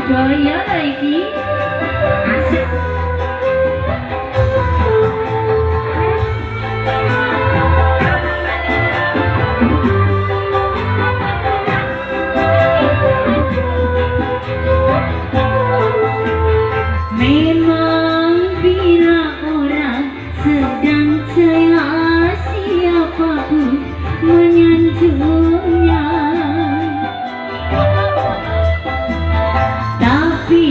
budaya lagi asik. Memang bila orang sedang jaya siapapun menyanjungnya, tapi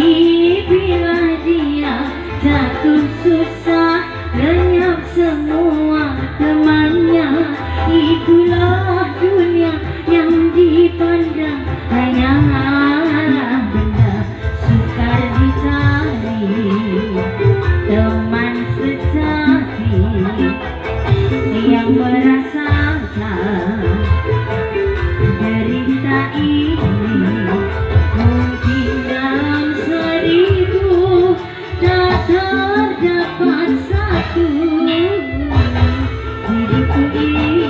bila dia jatuh susah lenyap semua temannya. Itulah dunia yang dipandang hanyalah benda sukar dicari. Teman sejati yang merasakan derita ini mungkin dalam 1000 tak terdapat satu hidupku ini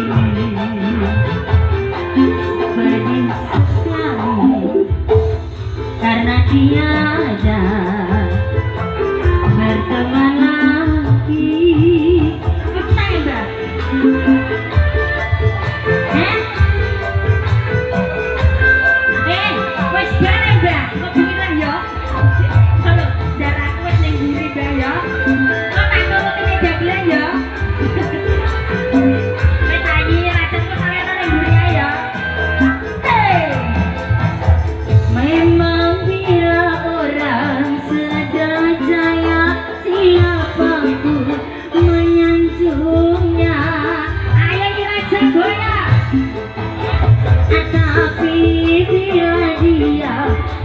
pedih sekali karena tiada berteman lagi. Tembak. Wes bareng Mbak, kepikiran ya. Kalau darahku wis ning mburi Mbak ya. Kok tak nuruti dagelan ya. Wes tangi racunku sampeyan ning mburi ya. Memang bila orang sedang jaya siapapun menyanjungnya. Ayo kita jago ya. Tapi bila dia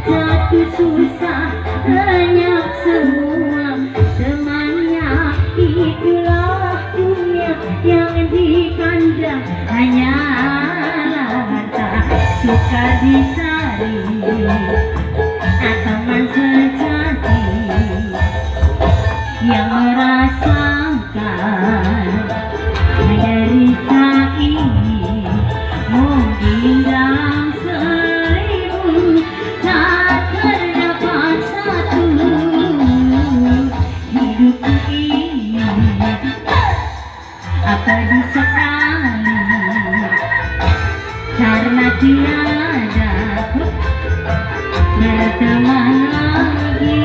jatuh susah lenyap semua temannya. Itulah dunia yang dipandang hanyalah harta sukar dicari. Teman sejati yang merasakan derita ini mungkin dalam 1000 tak terdapat satu hidupku ini pedih sekali karena tiada berteman lagi.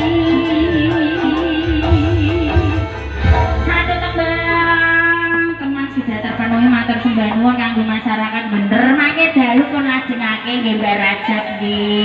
Satu tembang teman sudah terpenuhi matur sembah nuwun kanggo masyarakat bener mangke dalu pun lajengake nggih Mbak Rajab nggih.